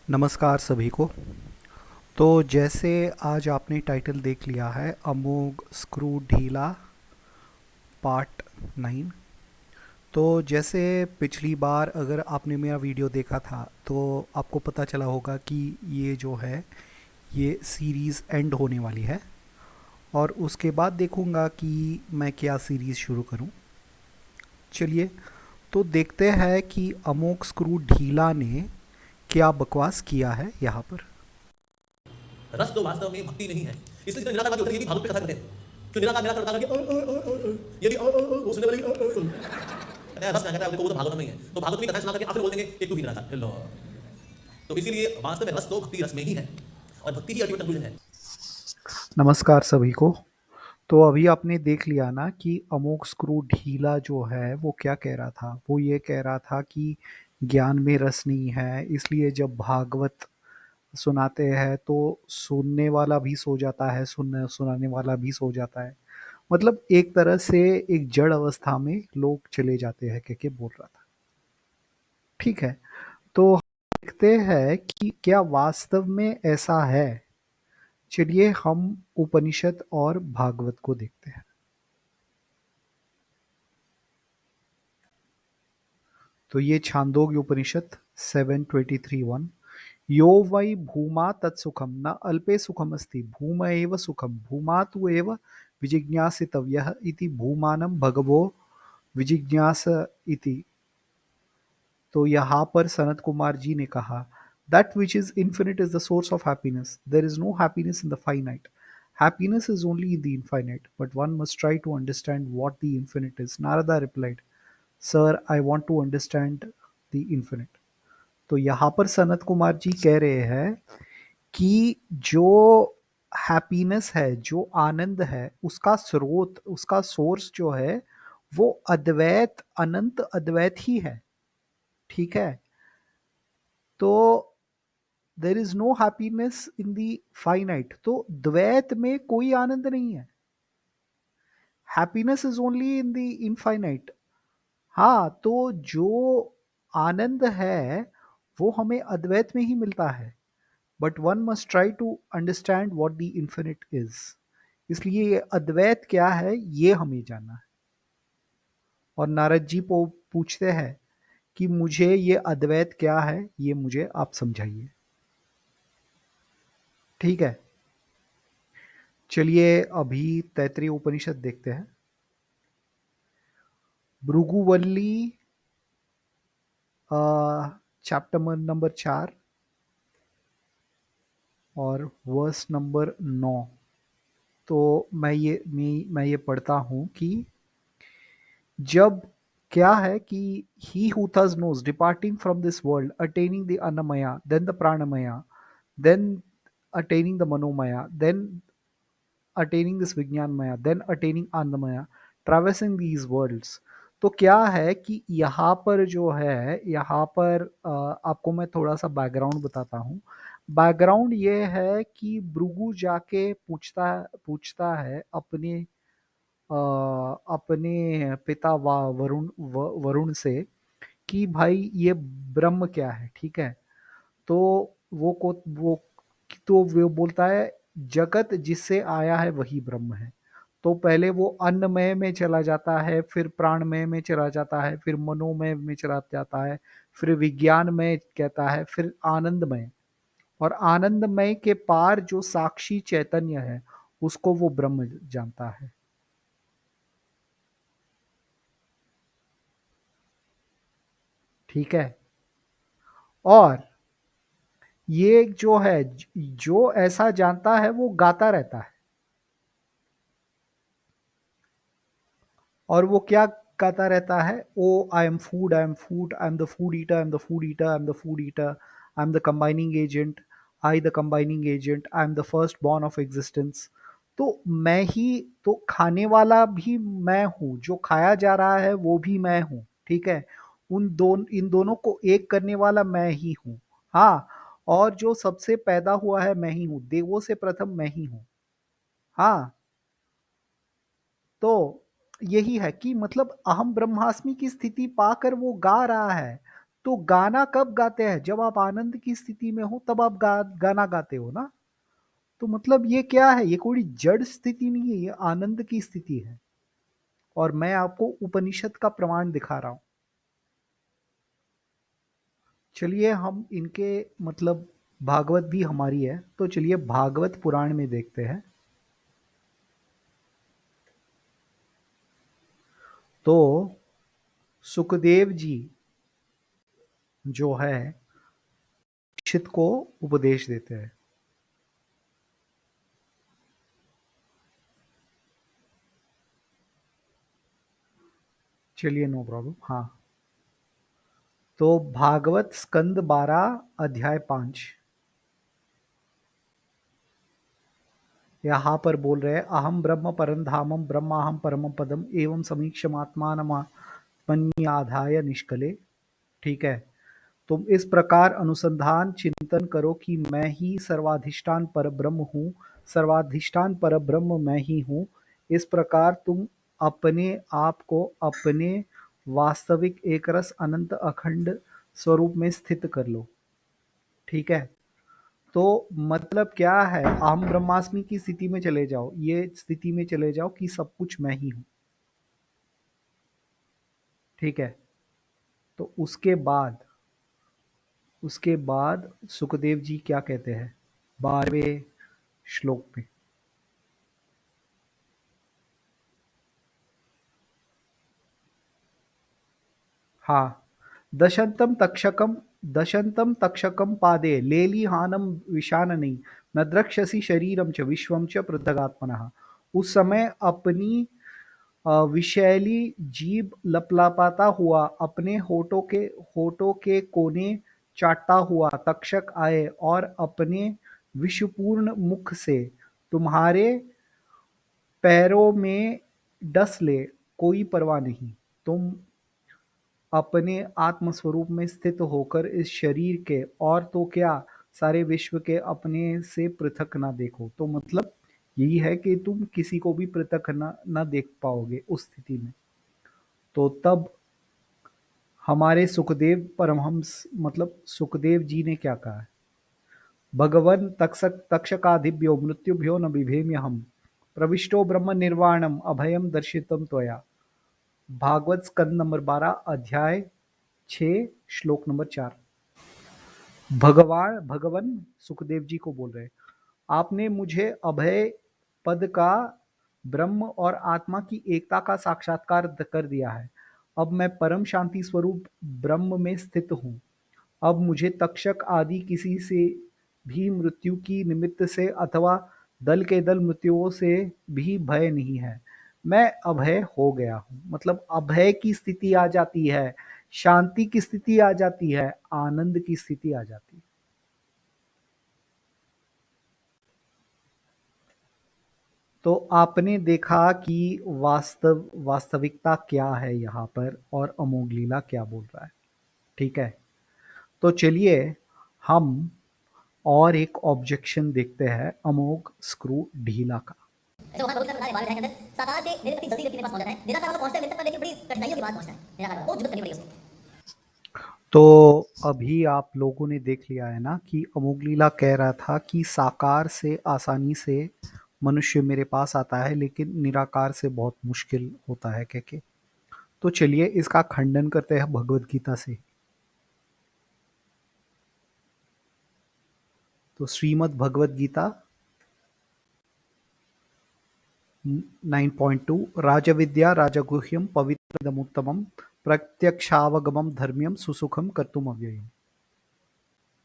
नमस्कार सभी को। तो जैसे आज आपने टाइटल देख लिया है, अमोघ स्क्रू ढीला पार्ट 9। तो जैसे पिछली बार अगर आपने मेरा वीडियो देखा था तो आपको पता चला होगा कि ये जो है ये सीरीज़ एंड होने वाली है और उसके बाद देखूंगा कि मैं क्या सीरीज़ शुरू करूं। चलिए, तो देखते हैं कि अमोघ स्क्रू ढीला ने क्या बकवास किया है यहाँ पर। रस तो वास्तव में भक्ति नहीं है। इसलिए जितना निराकारवादी होते हैं ये भी भागवत की कथा करते हैं। जो निराकार करता है ये भी वो सुनने वाले कहता है रस क्या कहता है, देखो वो तो भागवत में ही है। तो भागवत में कथा सुना करके आखिर बोल देंगे एक तू भी निराकार लो। तो इसीलिए वास्तव में रस तो भक्ति रस में ही है और भक्ति ही अल्टीमेट कंक्लूजन है। नमस्कार सभी को। तो अभी आपने देख लिया ना कि अमोघ स्क्रू ढीला जो है वो क्या कह रहा था। वो ये कह रहा था कि ज्ञान में रस नहीं है, इसलिए जब भागवत सुनाते हैं तो सुनने वाला भी सो जाता है, सुनाने वाला भी सो जाता है। मतलब एक तरह से एक जड़ अवस्था में लोग चले जाते हैं, कह के बोल रहा था। ठीक है, तो देखते हैं कि क्या वास्तव में ऐसा है। चलिए हम उपनिषद और भागवत को देखते हैं। तो ये छांदोग्य उपनिषद 7:23-1। यो वै भूमा तत्सुखम न अल्पे सुखमस्ति भूम एव सुखम भूमा तु एव विजिज्ञासितव्यः इति भूमानं भगवो विजिज्ञास इति। तो यहाँ पर सनत कुमार जी ने कहा, that which is infinite is the source of happiness, there is no happiness in the finite, happiness is only in the infinite, but one must try to understand what the infinite is. Narada replied, Sir, I want to understand the infinite. तो यहाँ पर सनत कुमार जी कह रहे हैं कि जो happiness है, जो आनंद है, उसका स्रोत, उसका सोर्स जो है वो अद्वैत, अनंत अद्वैत ही है। ठीक है, तो there is no happiness in the finite, तो द्वैत में कोई आनंद नहीं है। Happiness is only in the infinite. हाँ, तो जो आनंद है वो हमें अद्वैत में ही मिलता है, but one must try to understand what the infinite is. इसलिए ये अद्वैत क्या है ये हमें जानना है। और नारद जी को पूछते हैं कि मुझे ये अद्वैत क्या है, ये मुझे आप समझाइए। ठीक है, चलिए अभी तैत्तिरीय उपनिषद देखते हैं। भृगुवल्ली चैप्टर नंबर 4 और वर्स नंबर 9। तो मैं ये पढ़ता हूँ कि जब क्या है कि he who thus knows departing from this world attaining the annamaya then the pranamaya then attaining the manomaya then attaining this विज्ञानमया then attaining आनंदमया traversing these worlds। तो क्या है कि यहाँ पर जो है, यहाँ पर आपको मैं थोड़ा सा बैकग्राउंड बताता हूँ। बैकग्राउंड ये है कि भृगु जाके पूछता पूछता है अपने पिता वरुण से कि भाई ये ब्रह्म क्या है। ठीक है, तो वो बोलता है जगत जिससे आया है वही ब्रह्म है। तो पहले वो अन्नमय में चला जाता है, फिर प्राणमय में चला जाता है, फिर मनोमय में चला जाता है, फिर विज्ञानमय कहता है, फिर आनंदमय। और आनंदमय के पार जो साक्षी चैतन्य है उसको वो ब्रह्म जानता है। ठीक है, और ये जो है, जो ऐसा जानता है वो गाता रहता है। और वो क्या गाता रहता है, oh I am food, I am food, I am the food eater, I am the food eater, I am the food eater, I am the combining agent, I the combining agent, I am the first born of existence. तो मैं ही, तो खाने वाला भी मैं हूँ, जो खाया जा रहा है वो भी मैं हूँ। ठीक है, इन दोनों को एक करने वाला मैं ही हूँ। हाँ, और जो सबसे पैदा हुआ है मैं ही हूँ, देवों से प्रथम मैं ही हूँ। हाँ, तो यही है कि मतलब अहम ब्रह्मास्मि की स्थिति पाकर वो गा रहा है। तो गाना कब गाते हैं? जब आप आनंद की स्थिति में हो तब आप गाना गाते हो ना। तो मतलब ये क्या है? ये कोई जड़ स्थिति नहीं है, ये आनंद की स्थिति है। और मैं आपको उपनिषद का प्रमाण दिखा रहा हूं। चलिए हम इनके मतलब भागवत भी हमारी है, तो चलिए भागवत पुराण में देखते हैं। तो सुखदेव जी जो है परीक्षित को उपदेश देते हैं। चलिए नो प्रॉब्लम। हाँ, तो भागवत स्कंद 12 अध्याय 5 यहाँ पर बोल रहे हैं, अहम ब्रह्म परम धामम ब्रह्माहम परम पदम एवं समीक्षमात्मानमात्मन्याधाय निष्कले। ठीक है, तुम इस प्रकार अनुसंधान चिंतन करो कि मैं ही सर्वाधिष्ठान पर ब्रह्म हूँ, सर्वाधिष्ठान पर ब्रह्म मैं ही हूँ। इस प्रकार तुम अपने आप को अपने वास्तविक एकरस अनंत अखंड स्वरूप में स्थित कर लो। ठीक है, तो मतलब क्या है? अहम ब्रह्मास्मि की स्थिति में चले जाओ, ये स्थिति में चले जाओ कि सब कुछ मैं ही हूं। ठीक है, तो उसके बाद सुखदेव जी क्या कहते हैं 12वें श्लोक में? हाँ, दशंतम तक्षकम पादे लेलीहानम विशाननी न द्रक्ष्यसि शरीरम च विश्वम च पृथगात्मनः। उस समय अपनी विषैली जीभ लपलपाता हुआ अपने होठों के कोने चाटता हुआ तक्षक आए और अपने विषपूर्ण मुख से तुम्हारे पैरों में डस ले, कोई परवाह नहीं। तुम अपने आत्मस्वरूप में स्थित होकर इस शरीर के और तो क्या सारे विश्व के अपने से पृथक ना देखो। तो मतलब यही है कि तुम किसी को भी पृथक ना देख पाओगे उस स्थिति में। तो तब हमारे सुखदेव परमहंस मतलब सुखदेव जी ने क्या कहा है? भगवन तक्षकादिभ्यो मृत्युभ्यो न बिभेम्य हम प्रविष्टो ब्रह्म निर्वाणम अभयम दर्शितम त्वया। भागवत स्कंद नंबर 12 अध्याय 6 श्लोक नंबर 4। भगवन सुखदेव जी को बोल रहे हैं, आपने मुझे अभय पद का ब्रह्म और आत्मा की एकता का साक्षात्कार कर दिया है। अब मैं परम शांति स्वरूप ब्रह्म में स्थित हूँ। अब मुझे तक्षक आदि किसी से भी मृत्यु की निमित्त से अथवा दल के दल मृत्युओं से भी भय नहीं है। मैं अभय हो गया हूँ। मतलब अभय की स्थिति आ जाती है, शांति की स्थिति आ जाती है, आनंद की स्थिति आ जाती है। तो आपने देखा कि वास्तविकता क्या है यहाँ पर और अमोघ लीला क्या बोल रहा है। ठीक है, तो चलिए हम और एक ऑब्जेक्शन देखते हैं अमोघ स्क्रू ढीला का। ऐसे भगवान भगवत गीता के 12 अध्याय के अंदर साकार से निरपेक्ष जल्दी व्यक्ति मेरे पास पहुंच जाता है। निराकार वाला पहुंचता है मेरे तक पर, लेकिन बड़ी कठिनाइयों के बाद पहुंचता है। निराकार वाला बहुत जुगत करनी पड़ेगी उसको। तो अभी आप लोगों ने देख लिया है ना कि अमोघ लीला कह रहा था कि साकार से आसानी से मनुष्य मेरे पास आता है, लेकिन निराकार से बहुत मुश्किल होता है कह के। तो चलिए इसका खंडन करते हैं भगवत गीता से। तो श्रीमद् भगवत गीता 9.2 राजविद्या राजगुह्यम पवित्रदमुत्तमम प्रत्यक्षावगमम धर्म्यम सुसुखम कर्तुम अव्ययम।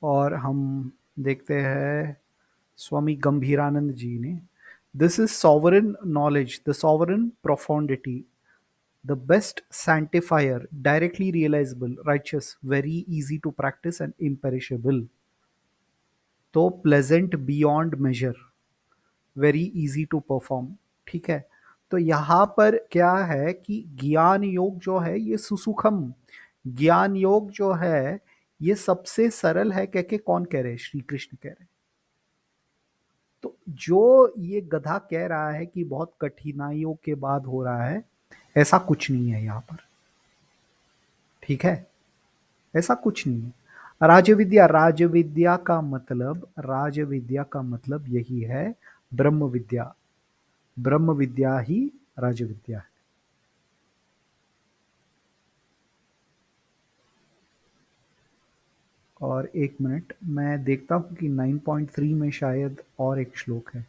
और हम देखते हैं स्वामी गंभीरानंद जी ने, this is sovereign knowledge, the sovereign profundity, the best sanctifier, directly realisable, righteous, very easy to practise and imperishable. तो pleasant beyond measure, very easy to perform. ठीक है, तो यहाँ पर क्या है कि ज्ञान योग जो है ये सुसुखम, ज्ञान योग जो है ये सबसे सरल है कह के कौन कह रहे हैं? श्री कृष्ण कह रहे हैं। तो जो ये गधा कह रहा है कि बहुत कठिनाइयों के बाद हो रहा है, ऐसा कुछ नहीं है यहाँ पर। ठीक है, ऐसा कुछ नहीं है। राजविद्या, राजविद्या का मतलब यही है, ब्रह्म विद्या। ब्रह्म विद्या ही राजविद्या है। और एक मिनट, मैं देखता हूं कि 9.3 में शायद और एक श्लोक है।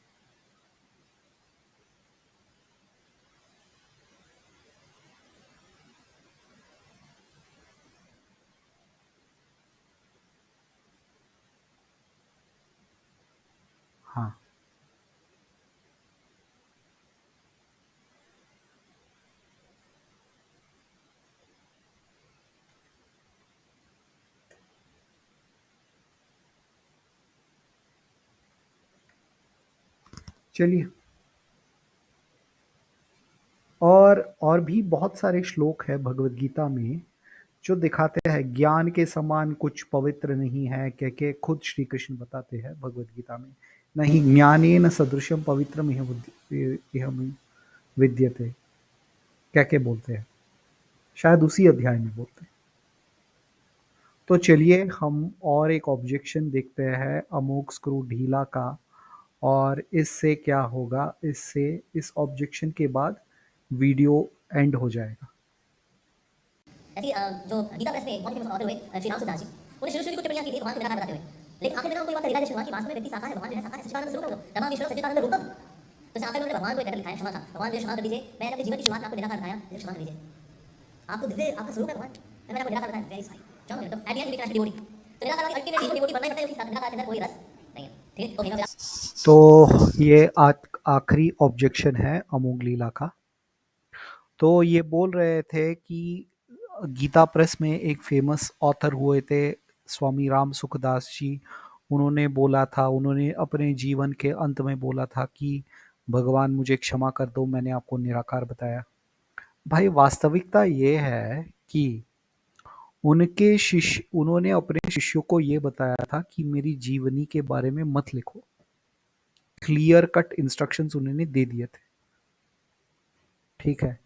हाँ, चलिए। और भी बहुत सारे श्लोक है भगवत गीता में जो दिखाते हैं ज्ञान के समान कुछ पवित्र नहीं है, कह के खुद श्री कृष्ण बताते हैं भगवत गीता में। नहीं ज्ञानेन सदृशम पवित्रम इह विद्यते, कह के बोलते हैं, शायद उसी अध्याय में बोलते हैं। तो चलिए हम और एक ऑब्जेक्शन देखते हैं अमोघ स्क्रू ढीला का, और इससे क्या होगा, इससे इस ऑब्जेक्शन के बाद वीडियो एंड हो जाएगा। ऐसी जो गीता प्रेस में बहुत फेमस ऑथर हुए श्री राम सुखदास जी, उन्हें शुरू शुरू की टिप्पणियां की थी भगवान को निराकार बताते हुए, लेकिन आखिर में उनको ये बात का रियलाइजेशन हुआ कि वास्तव में व्यक्ति साकार है, भगवान जो है साकार है, सच्चिदानंद स्वरूप है, रमा विष्णु सच्चिदानंद रूपम। तो आखिर में उन्होंने भगवान को एक लेटर लिखा है क्षमा का, भगवान मुझे क्षमा कर दीजिए, मैंने अपने जीवन की शुरुआत में आपको निराकार बताया, मुझे क्षमा कर दीजिए। आपको दिव्य आपका स्वरूप है भगवान, मैंने आपको निराकार बताया, वेरी सॉरी, क्षमा कर दो। At the and he devotee, तो निराकार वाली अल्टीमेट डिवोटी बनना ही पड़ता है, उसके साथ निराकार के अंदर कोई रस नहीं है। ठीक है, ओके। तो ये आखिरी ऑब्जेक्शन है अमोघ लीला का। तो ये बोल रहे थे कि गीता प्रेस में एक फेमस ऑथर हुए थे स्वामी राम सुखदास जी, उन्होंने बोला था, उन्होंने अपने जीवन के अंत में बोला था कि भगवान मुझे क्षमा कर दो, मैंने आपको निराकार बताया। भाई वास्तविकता ये है कि उन्होंने अपने शिष्यों को ये बताया था कि मेरी जीवनी के बारे में मत लिखो। क्लियर कट इंस्ट्रक्शंस उन्होंने दे दिए थे। ठीक है,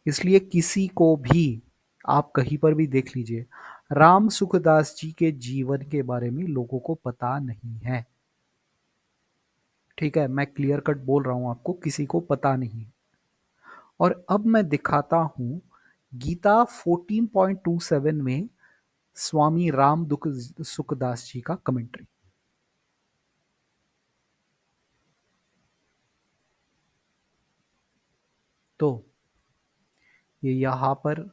इसलिए किसी को भी आप कहीं पर भी देख लीजिए, राम सुखदास जी के जीवन के बारे में लोगों को पता नहीं है। ठीक है, मैं क्लियर कट बोल रहा हूं आपको, किसी को पता नहीं। और अब मैं दिखाता हूं गीता 14.27 में स्वामी राम दुख सुखदास जी का कमेंट्री। तो ये यहां पर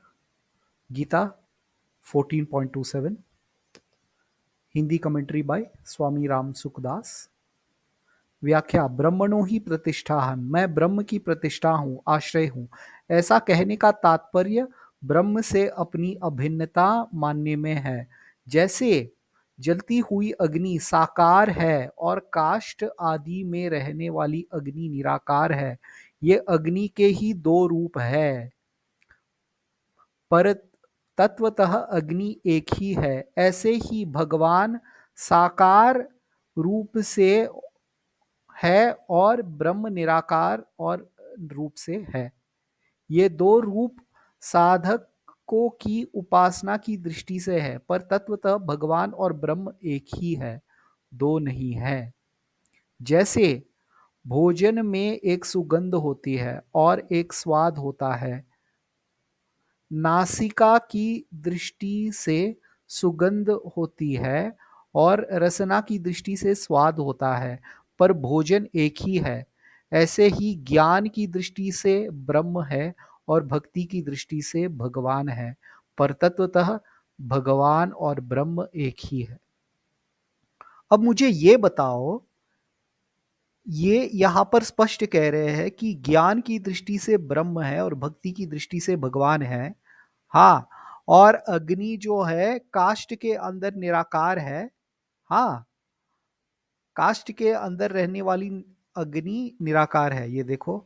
गीता 14.27 हिंदी कमेंट्री बाय स्वामी राम सुखदास। व्याख्या, ब्रह्मणो ही प्रतिष्ठा, मैं ब्रह्म की प्रतिष्ठा हूं, आश्रय हूं। ऐसा कहने का तात्पर्य ब्रह्म से अपनी अभिन्नता मानने में है। जैसे जलती हुई अग्नि साकार है और काष्ठ आदि में रहने वाली अग्नि निराकार है, ये अग्नि के ही दो रूप है, पर तत्वतः अग्नि एक ही है। ऐसे ही भगवान साकार रूप से है और ब्रह्म निराकार और रूप से है। ये दो रूप साधकों की उपासना की दृष्टि से है, पर तत्वतः भगवान और ब्रह्म एक ही है, दो नहीं है। जैसे भोजन में एक सुगंध होती है और एक स्वाद होता है, नासिका की दृष्टि से सुगंध होती है और रसना की दृष्टि से स्वाद होता है, पर भोजन एक ही है। ऐसे ही ज्ञान की दृष्टि से ब्रह्म है और भक्ति की दृष्टि से भगवान है, पर तत्वतः भगवान और ब्रह्म एक ही है। अब मुझे ये बताओ, ये यहां पर स्पष्ट कह रहे हैं कि ज्ञान की दृष्टि से ब्रह्म है और भक्ति की दृष्टि से भगवान है। हाँ, और अग्नि जो है काष्ठ के अंदर निराकार है। हाँ, काष्ठ के अंदर रहने वाली अग्नि निराकार है, ये देखो।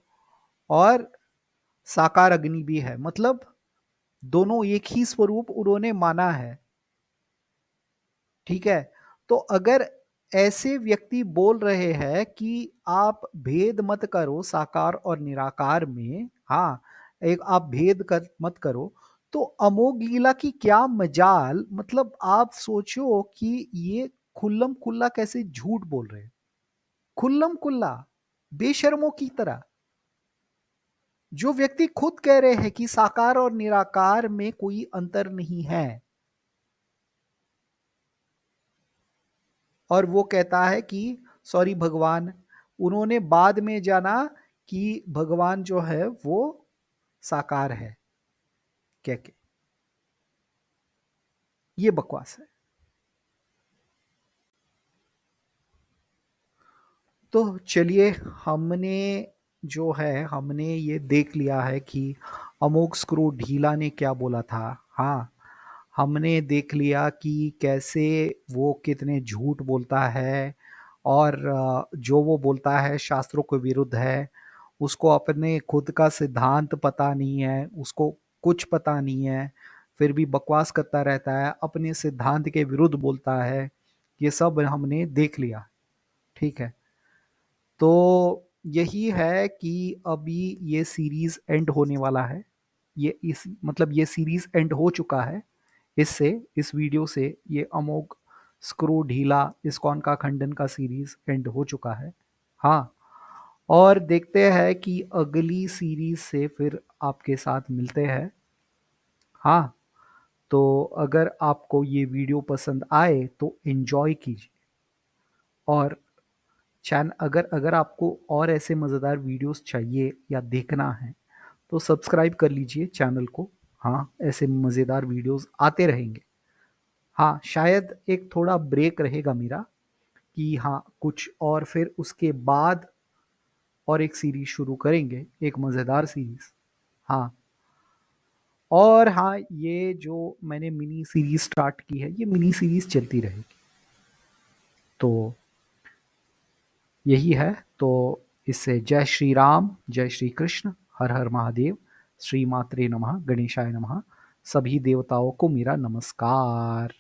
और साकार अग्नि भी है, मतलब दोनों एक ही स्वरूप उन्होंने माना है। ठीक है, तो अगर ऐसे व्यक्ति बोल रहे हैं कि आप भेद मत करो साकार और निराकार में, हाँ, एक आप भेद कर मत करो, तो अमोघ लीला की क्या मजाल, मतलब आप सोचो कि ये खुल्लम खुल्ला कैसे झूठ बोल रहे हैं, खुल्लम खुल्ला, बेशर्मों की तरह। जो व्यक्ति खुद कह रहे हैं कि साकार और निराकार में कोई अंतर नहीं है, और वो कहता है कि सॉरी भगवान, उन्होंने बाद में जाना कि भगवान जो है वो साकार है, कह के। ये बकवास है। तो चलिए, हमने जो है हमने ये देख लिया है कि अमोघ स्क्रू ढीला ने क्या बोला था। हाँ, हमने देख लिया कि कैसे वो कितने झूठ बोलता है, और जो वो बोलता है शास्त्रों के विरुद्ध है। उसको अपने खुद का सिद्धांत पता नहीं है, उसको कुछ पता नहीं है, फिर भी बकवास करता रहता है, अपने सिद्धांत के विरुद्ध बोलता है। ये सब हमने देख लिया, ठीक है। तो यही है कि अभी ये सीरीज एंड होने वाला है। ये इस मतलब ये सीरीज एंड हो चुका है। इससे, इस वीडियो से ये अमोघ स्क्रू ढीला इस्कॉन का खंडन का सीरीज एंड हो चुका है। हाँ, और देखते हैं कि अगली सीरीज से फिर आपके साथ मिलते हैं। हाँ, तो अगर आपको ये वीडियो पसंद आए तो एंजॉय कीजिए, और चैन अगर अगर आपको और ऐसे मज़ेदार वीडियोस चाहिए या देखना है तो सब्सक्राइब कर लीजिए चैनल को। हाँ, ऐसे मज़ेदार वीडियोस आते रहेंगे। हाँ, शायद एक थोड़ा ब्रेक रहेगा मेरा, कि हाँ कुछ, और फिर उसके बाद और एक सीरीज शुरू करेंगे, एक मज़ेदार सीरीज। हाँ, और हाँ, ये जो मैंने मिनी सीरीज स्टार्ट की है, ये मिनी सीरीज चलती रहेगी। तो यही है। तो इससे जय श्री राम, जय श्री कृष्ण, हर हर महादेव, श्री मात्रे नमः, गणेशाय नमः, सभी देवताओं को मेरा नमस्कार।